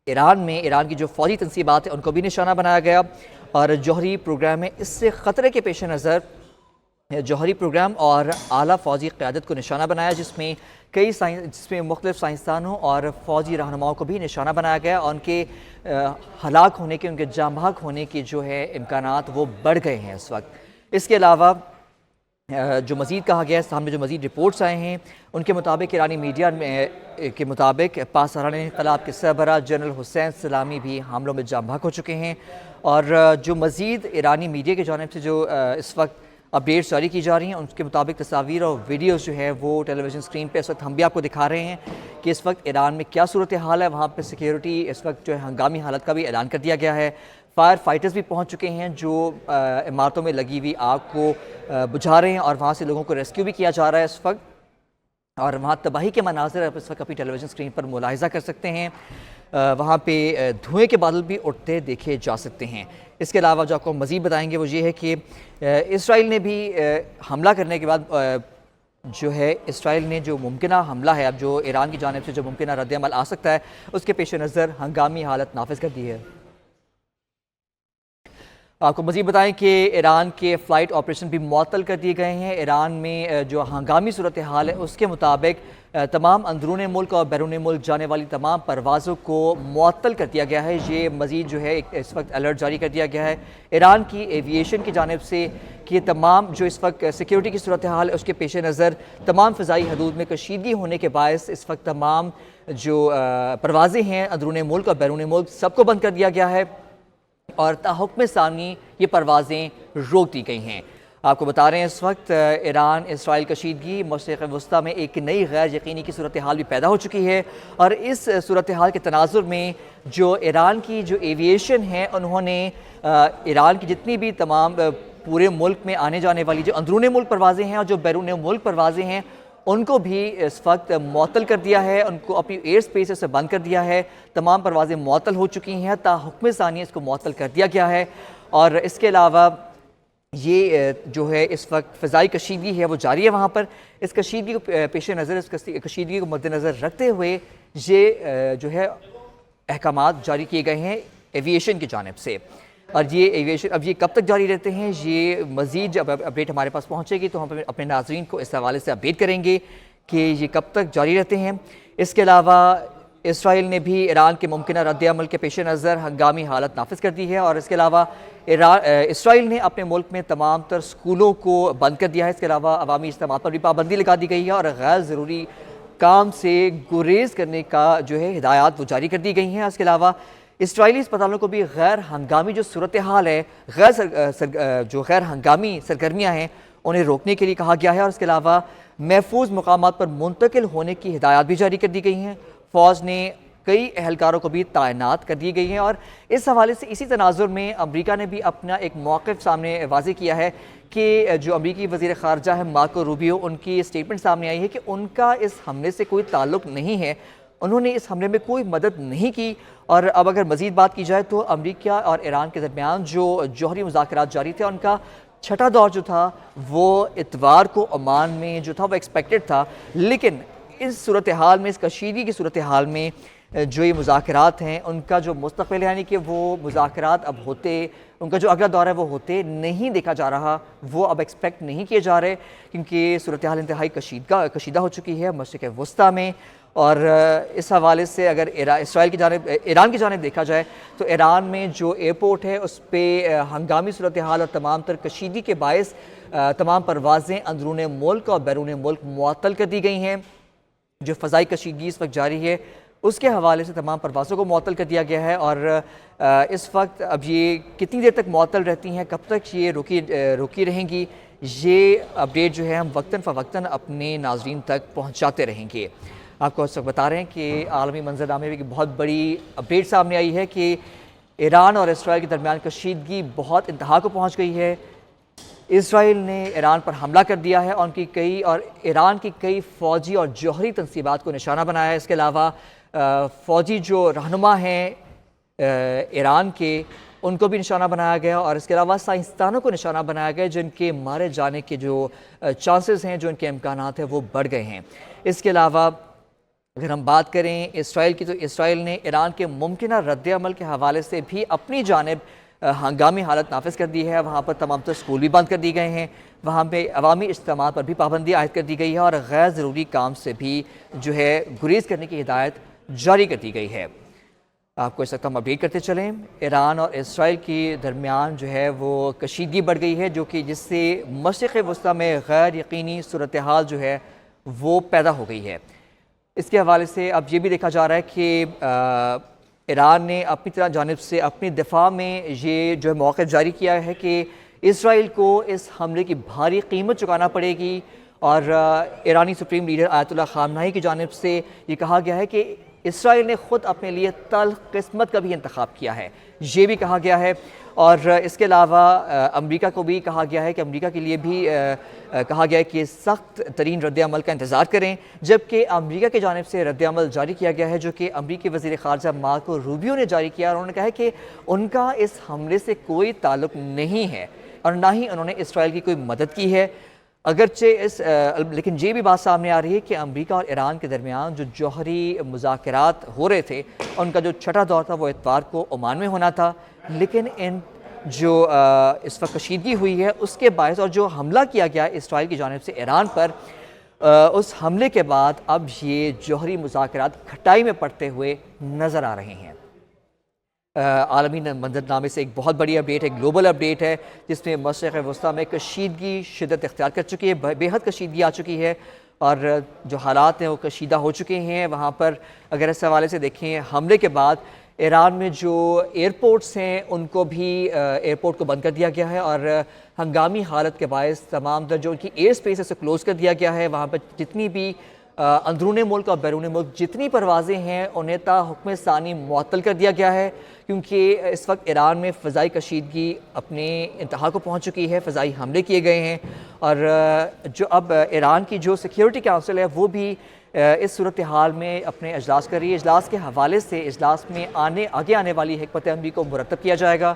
ایران میں ایران کی جو فوجی تنصیبات ہیں ان کو بھی نشانہ بنایا گیا، اور جوہری پروگرام میں اس سے خطرے کے پیش نظر جوہری پروگرام اور اعلیٰ فوجی قیادت کو نشانہ بنایا، جس میں مختلف سائنسدانوں اور فوجی رہنماؤں کو بھی نشانہ بنایا گیا، اور ان کے ہلاک ہونے کے، ان کے جاں بحق ہونے کی جو ہے امکانات وہ بڑھ گئے ہیں اس وقت۔ اس کے علاوہ جو مزید کہا گیا ہے، سامنے جو مزید رپورٹس آئے ہیں ان کے مطابق ایرانی میڈیا کے مطابق پاسداران انقلاب کے سربراہ جنرل حسین سلامی بھی حملوں میں جاں بحق ہو چکے ہیں، اور جو مزید ایرانی میڈیا کی جانب سے جو اس وقت اپڈیٹس جاری کی جا رہی ہیں ان کے مطابق تصاویر اور ویڈیوز جو ہے وہ ٹیلی ویژن اسکرین پہ اس وقت ہم بھی آپ کو دکھا رہے ہیں کہ اس وقت ایران میں کیا صورتحال ہے۔ وہاں پہ سیکیورٹی اس وقت جو ہے ہنگامی حالت کا بھی اعلان کر دیا گیا ہے، فائر فائٹرز بھی پہنچ چکے ہیں جو عمارتوں میں لگی ہوئی آگ کو بجھا رہے ہیں، اور وہاں سے لوگوں کو ریسکیو بھی کیا جا رہا ہے اس وقت، اور وہاں تباہی کے مناظر آپ اس وقت اپنی ٹیلی ویژن اسکرین پر ملاحظہ کر سکتے ہیں۔ وہاں پہ دھوئیں کے بادل بھی اٹھتے دیکھے جا سکتے ہیں۔ اس کے علاوہ جو آپ کو مزید بتائیں گے وہ یہ ہے کہ اسرائیل نے بھی حملہ کرنے کے بعد جو ہے اسرائیل نے جو ممکنہ حملہ ہے، اب جو ایران کی جانب سے جو ممکنہ رد عمل آ سکتا ہے اس کے پیش نظر ہنگامی حالت نافذ کر دی ہے۔ آپ کو مزید بتائیں کہ ایران کے فلائٹ آپریشن بھی معطل کر دیے گئے ہیں۔ ایران میں جو ہنگامی صورتحال ہے اس کے مطابق تمام اندرون ملک اور بیرون ملک جانے والی تمام پروازوں کو معطل کر دیا گیا ہے۔ یہ مزید جو ہے اس وقت الرٹ جاری کر دیا گیا ہے ایران کی ایوییشن کی جانب سے کہ تمام جو اس وقت سیکیورٹی کی صورتحال ہے اس کے پیش نظر تمام فضائی حدود میں کشیدگی ہونے کے باعث اس وقت تمام جو پروازیں ہیں اندرون ملک اور بیرون ملک سب کو بند کر دیا گیا ہے، اور تاحکم ثانی یہ پروازیں روک دی گئی ہیں۔ آپ کو بتا رہے ہیں اس وقت ایران اسرائیل کشیدگی مشرق وسطیٰ میں ایک نئی غیر یقینی کی صورتحال بھی پیدا ہو چکی ہے، اور اس صورتحال کے تناظر میں جو ایران کی جو ایوییشن ہے انہوں نے ایران کی جتنی بھی تمام پورے ملک میں آنے جانے والی جو اندرون ملک پروازیں ہیں اور جو بیرون ملک پروازیں ہیں ان کو بھی اس وقت معطل کر دیا ہے، ان کو اپنی ایئر سپیس سے بند کر دیا ہے۔ تمام پروازیں معطل ہو چکی ہیں، تاحکم ثانی اس کو معطل کر دیا گیا ہے، اور اس کے علاوہ یہ جو ہے اس وقت فضائی کشیدگی ہے وہ جاری ہے وہاں پر۔ اس کشیدگی کو پیش نظر، اس کشیدگی کو مد نظر رکھتے ہوئے یہ جو ہے احکامات جاری کیے گئے ہیں ایوییشن کی جانب سے، اور یہ ایوییشن اب یہ کب تک جاری رہتے ہیں، یہ مزید جب اپڈیٹ ہمارے پاس پہنچے گی تو ہم اپنے ناظرین کو اس حوالے سے اپڈیٹ کریں گے کہ یہ کب تک جاری رہتے ہیں۔ اس کے علاوہ اسرائیل نے بھی ایران کے ممکنہ رد عمل کے پیش نظر ہنگامی حالت نافذ کر دی ہے، اور اس کے علاوہ اسرائیل نے اپنے ملک میں تمام تر سکولوں کو بند کر دیا ہے۔ اس کے علاوہ عوامی اجتماعات پر بھی پابندی لگا دی گئی ہے، اور غیر ضروری کام سے گریز کرنے کا جو ہے ہدایات وہ جاری کر دی گئی ہیں۔ اس کے علاوہ اسرائیلی اسپتالوں کو بھی غیر ہنگامی جو صورتحال ہے، جو غیر ہنگامی سرگرمیاں ہیں انہیں روکنے کے لیے کہا گیا ہے، اور اس کے علاوہ محفوظ مقامات پر منتقل ہونے کی ہدایات بھی جاری کر دی گئی ہیں۔ فوج نے کئی اہلکاروں کو بھی تعینات کر دی گئی ہیں، اور اس حوالے سے اسی تناظر میں امریکہ نے بھی اپنا ایک موقف سامنے واضح کیا ہے کہ جو امریکی وزیر خارجہ ہے مارکو روبیو، ان کی اسٹیٹمنٹ سامنے آئی ہے کہ ان کا اس حملے سے کوئی تعلق نہیں ہے، انہوں نے اس حملے میں کوئی مدد نہیں کی۔ اور اب اگر مزید بات کی جائے تو امریکہ اور ایران کے درمیان جو جوہری مذاکرات جاری تھے ان کا چھٹا دور جو تھا وہ اتوار کو عمان میں جو تھا وہ ایکسپیکٹڈ تھا، لیکن اس صورتحال میں، اس کشیدگی کی صورتحال میں جو یہ مذاکرات ہیں ان کا جو مستقبل یعنی کہ وہ مذاکرات اب ہوتے، ان کا جو اگلا دور ہے وہ ہوتے نہیں دیکھا جا رہا، وہ اب ایکسپیکٹ نہیں کیے جا رہے، کیونکہ صورتحال انتہائی کشیدہ ہو چکی ہے مشرق وسطیٰ میں۔ اور اس حوالے سے اگر ایران کی جانب دیکھا جائے تو ایران میں جو ایئرپورٹ ہے اس پہ ہنگامی صورتحال اور تمام تر کشیدگی کے باعث تمام پروازیں اندرون ملک اور بیرون ملک معطل کر دی گئی ہیں۔ جو فضائی کشیدگی اس وقت جاری ہے اس کے حوالے سے تمام پروازوں کو معطل کر دیا گیا ہے، اور اس وقت اب یہ کتنی دیر تک معطل رہتی ہیں، کب تک یہ روکی رہیں گی، یہ اپڈیٹ جو ہے ہم وقتاً فوقتاً اپنے ناظرین تک پہنچاتے رہیں گے۔ آپ کو اس وقت بتا رہے ہیں کہ عالمی منظرنامے میں ایک بہت بڑی اپڈیٹ سامنے آئی ہے کہ ایران اور اسرائیل کے درمیان کشیدگی بہت انتہا کو پہنچ گئی ہے۔ اسرائیل نے ایران پر حملہ کر دیا ہے، اور ایران کی کئی فوجی اور جوہری تنصیبات کو نشانہ بنایا ہے۔ اس کے علاوہ فوجی جو رہنما ہیں ایران کے ان کو بھی نشانہ بنایا گیا، اور اس کے علاوہ سائنسدانوں کو نشانہ بنایا گیا جن کے مارے جانے کے جو چانسز ہیں، جو ان کے امکانات ہیں وہ بڑھ گئے ہیں۔ اس کے علاوہ اگر ہم بات کریں اسرائیل کی تو اسرائیل نے ایران کے ممکنہ رد عمل کے حوالے سے بھی اپنی جانب ہنگامی حالت نافذ کر دی ہے۔ وہاں پر تمام تر اسکول بھی بند کر دیے گئے ہیں، وہاں پہ عوامی اجتماعات پر بھی پابندی عائد کر دی گئی ہے اور غیر ضروری کام سے بھی جو ہے گریز کرنے کی ہدایت جاری کر دی گئی ہے۔ آپ کو اس وقت ہم اپڈیٹ کرتے چلیں، ایران اور اسرائیل کے درمیان جو ہے وہ کشیدگی بڑھ گئی ہے، جو کہ جس سے مشرق وسطیٰ میں غیر یقینی صورتحال جو ہے وہ پیدا ہو گئی ہے۔ اس کے حوالے سے اب یہ بھی دیکھا جا رہا ہے کہ ایران نے اپنی جانب سے اپنی دفاع میں یہ جو موقف جاری کیا ہے کہ اسرائیل کو اس حملے کی بھاری قیمت چکانا پڑے گی، اور ایرانی سپریم لیڈر آیت اللہ خامنہئی کی جانب سے یہ کہا گیا ہے کہ اسرائیل نے خود اپنے لیے تلخ قسمت کا بھی انتخاب کیا ہے، یہ بھی کہا گیا ہے۔ اور اس کے علاوہ امریکہ کو بھی کہا گیا ہے کہ امریکہ کے لیے بھی کہا گیا ہے کہ سخت ترین رد عمل کا انتظار کریں، جبکہ امریکہ کی جانب سے رد عمل جاری کیا گیا ہے جو کہ امریکی وزیر خارجہ مارکو روبیو نے جاری کیا، اور انہوں نے کہا ہے کہ ان کا اس حملے سے کوئی تعلق نہیں ہے اور نہ ہی انہوں نے اسرائیل کی کوئی مدد کی ہے۔ اگرچہ لیکن یہ بھی بات سامنے آ رہی ہے کہ امریکہ اور ایران کے درمیان جو جوہری مذاکرات ہو رہے تھے ان کا جو چھٹا دور تھا وہ اتوار کو عمان میں ہونا تھا، لیکن جو اس وقت کشیدگی ہوئی ہے اس کے باعث اور جو حملہ کیا گیا اسرائیل کی جانب سے ایران پر، اس حملے کے بعد اب یہ جوہری مذاکرات کھٹائی میں پڑتے ہوئے نظر آ رہے ہیں۔ عالمی منظرنامے سے ایک بہت بڑی اپڈیٹ ہے، گلوبل اپڈیٹ ہے، جس میں مشرق وسطیٰ میں کشیدگی شدت اختیار کر چکی ہے، بے حد کشیدگی آ چکی ہے اور جو حالات ہیں وہ کشیدہ ہو چکے ہیں۔ وہاں پر اگر اس حوالے سے دیکھیں حملے کے بعد ایران میں جو ایئرپورٹس ہیں ان کو بھی ایئرپورٹ کو بند کر دیا گیا ہے، اور ہنگامی حالت کے باعث تمام جو ان کی ایئر سپیس ہے اسے کلوز کر دیا گیا ہے۔ وہاں پر جتنی بھی اندرون ملک اور بیرون ملک جتنی پروازیں ہیں انہیں تا حکم ثانی معطل کر دیا گیا ہے، کیونکہ اس وقت ایران میں فضائی کشیدگی اپنے انتہا کو پہنچ چکی ہے، فضائی حملے کیے گئے ہیں، اور جو اب ایران کی جو سیکیورٹی کونسل ہے وہ بھی اس صورتحال میں اپنے اجلاس کر رہی ہے۔ اجلاس کے حوالے سے اجلاس میں آگے آنے والی حکمت عملی کو مرتب کیا جائے گا،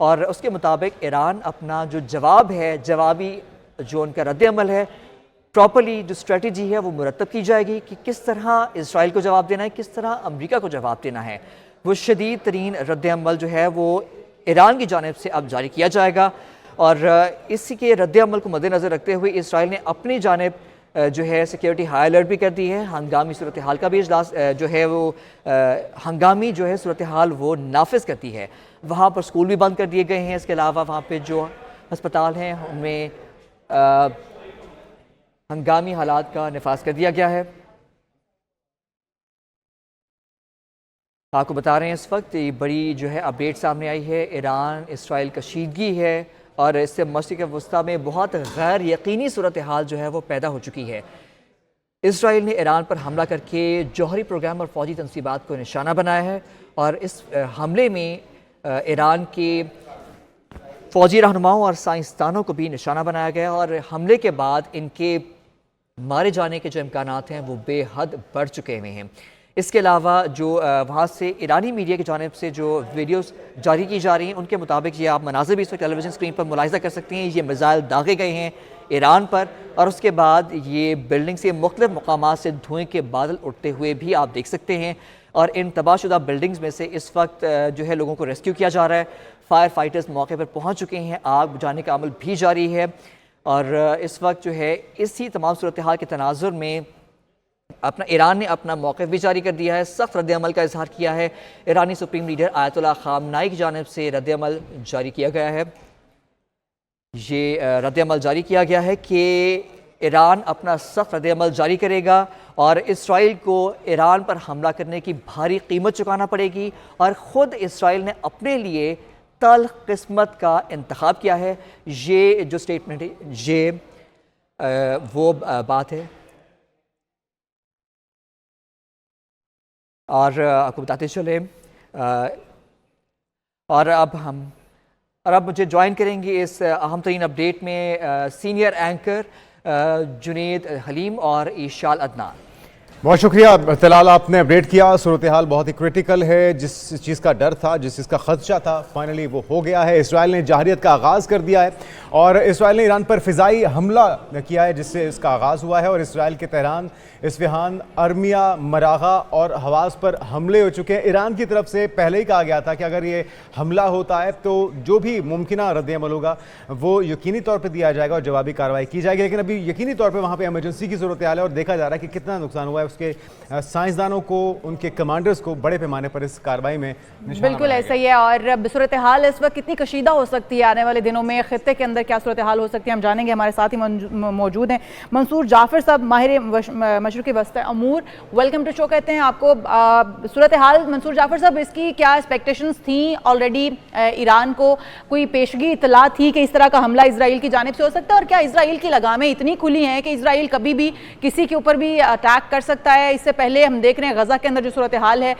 اور اس کے مطابق ایران اپنا جو جواب ہے، جوابی جو ان کا رد عمل ہے، پراپرلی جو اسٹریٹجی ہے وہ مرتب کی جائے گی کہ کس طرح اسرائیل کو جواب دینا ہے، کس طرح امریکہ کو جواب دینا ہے۔ وہ شدید ترین رد عمل جو ہے وہ ایران کی جانب سے اب جاری کیا جائے گا، اور اسی کے رد عمل کو مد نظر رکھتے ہوئے اسرائیل نے اپنی جانب جو ہے سیکیورٹی ہائی الرٹ بھی کر دی ہے، ہنگامی صورتحال کا بھی اجلاس جو ہے وہ ہنگامی جو ہے صورتحال وہ نافذ کرتی ہے۔ وہاں پر اسکول بھی بند کر دیے گئے ہیں، اس کے علاوہ وہاں پہ جو ہسپتال ہیں ان میں ہنگامی حالات کا نفاذ کر دیا گیا ہے۔ آپ کو بتا رہے ہیں اس وقت یہ بڑی جو ہے اپڈیٹ سامنے آئی ہے، ایران اسرائیل کشیدگی ہے اور اس سے مشرق وسطیٰ میں بہت غیر یقینی صورتحال جو ہے وہ پیدا ہو چکی ہے۔ اسرائیل نے ایران پر حملہ کر کے جوہری پروگرام اور فوجی تنصیبات کو نشانہ بنایا ہے، اور اس حملے میں ایران کے فوجی رہنماؤں اور سائنسدانوں کو بھی نشانہ بنایا گیا، اور حملے کے بعد ان کے مارے جانے کے جو امکانات ہیں وہ بے حد بڑھ چکے ہوئے ہیں۔ اس کے علاوہ جو وہاں سے ایرانی میڈیا کی جانب سے جو ویڈیوز جاری کی جا رہی ہیں ان کے مطابق یہ آپ مناظر بھی اس وقت ٹیلی ویژن اسکرین پر ملاحظہ کر سکتے ہیں، یہ میزائل داغے گئے ہیں ایران پر، اور اس کے بعد یہ بلڈنگ سے مختلف مقامات سے دھوئیں کے بادل اٹھتے ہوئے بھی آپ دیکھ سکتے ہیں، اور ان تباہ شدہ بلڈنگز میں سے اس وقت جو ہے لوگوں کو ریسکیو کیا جا رہا ہے۔ فائر فائٹرز موقع پر پہنچ چکے ہیں، آگ بجھانے کا عمل بھی جاری ہے، اور اس وقت جو ہے اسی تمام صورتحال کے تناظر میں ایران نے اپنا موقف بھی جاری کر دیا ہے، سخت رد عمل کا اظہار کیا ہے۔ ایرانی سپریم لیڈر آیت اللہ خامنہئی کی جانب سے رد عمل جاری کیا گیا ہے، یہ رد عمل جاری کیا گیا ہے کہ ایران اپنا سخت رد عمل جاری کرے گا اور اسرائیل کو ایران پر حملہ کرنے کی بھاری قیمت چکانا پڑے گی، اور خود اسرائیل نے اپنے لیے تلخ قسمت کا انتخاب کیا ہے۔ یہ جو سٹیٹمنٹ ہے یہ وہ بات ہے، اور آپ کو بتاتے چلیں، اور اب مجھے جوائن کریں گے اس اہم ترین اپڈیٹ میں سینئر اینکر جنید حلیم اور ایشال عدنان۔ بہت شکریہ طلال، آپ نے اپڈیٹ کیا. صورتحال بہت ہی کرٹیکل ہے. جس چیز کا ڈر تھا، جس چیز کا خدشہ تھا، فائنلی وہ ہو گیا ہے. اسرائیل نے جارحیت کا آغاز کر دیا ہے اور اسرائیل نے ایران پر فضائی حملہ کیا ہے، جس سے اس کا آغاز ہوا ہے. اور اسرائیل کے تہران، اصفہان، ارمیا، مراغہ اور حواز پر حملے ہو چکے ہیں. ایران کی طرف سے پہلے ہی کہا گیا تھا کہ اگر یہ حملہ ہوتا ہے تو جو بھی ممکنہ رد عمل ہوگا وہ یقینی طور پہ دیا جائے گا اور جوابی کارروائی کی جائے گی. لیکن ابھی یقینی طور پہ وہاں پہ ایمرجنسی کی صورتحال ہے اور دیکھا جا رہا ہے کہ کتنا نقصان ہوا ہے. اس کے سائنسدانوں کو، ان کے کمانڈرز کو بڑے پیمانے پر اس کارروائی میں بالکل ایسا ہی ہے. اور صورتحال اس وقت کتنی کشیدہ ہو سکتی ہے آنے والے دنوں میں، خطے کے اندر کیا صورتحال ہو سکتی ہے، ہم جانیں گے. ہمارے ساتھ ہی موجود ہیں منصور جعفر صاحب، ماہر مشرقی وسطی امور. ویلکم ٹو شو کہتے ہیں آپ کو. صورتحال منصور جعفر صاحب، اس کی کیا ایکسپیکٹیشنز تھیں؟ آلریڈی ایران کو کوئی پیشگی اطلاع تھی کہ اس طرح کا حملہ اسرائیل کی جانب سے ہو سکتا ہے؟ اور کیا اسرائیل کی لگامیں اتنی کھلی ہیں کہ اسرائیل کبھی بھی کسی کے اوپر بھی اٹیک کر سکتا ہے؟ اس سے پہلے ہم دیکھ رہے ہیں غزہ کے اندر جو صورتحال ہے،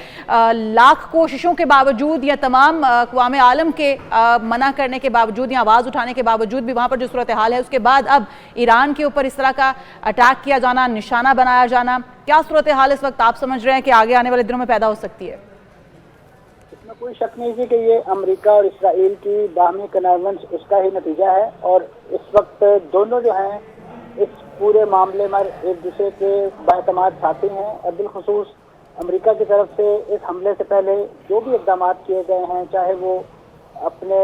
لاکھ کوششوں کے باوجود یا تمام اقوام عالم کے منع کرنے کے باوجود یا آواز اٹھانے کے باوجود بھی وہاں پر جو صورتحال ہے، اس کے بعد اب ایران کے اوپر اس طرح کا اٹیک کیا جانا، نشانہ بنایا جانا، کیا صورتحال اس وقت آپ سمجھ رہے ہیں کہ آگے آنے والے دنوں میں پیدا ہو سکتی ہے؟ اس میں کوئی شک نہیں کہ یہ امریکہ اور اسرائیل کی باہمی کنائونس اس کا ہی نتیجہ ہے. اور اس وقت دونوں جو ہیں اس پورے معاملے میں ایک دوسرے کے بااعتماد ساتھی ہیں. اور بالخصوص امریکہ کی طرف سے اس حملے سے پہلے جو بھی اقدامات کیے گئے ہیں، چاہے وہ اپنے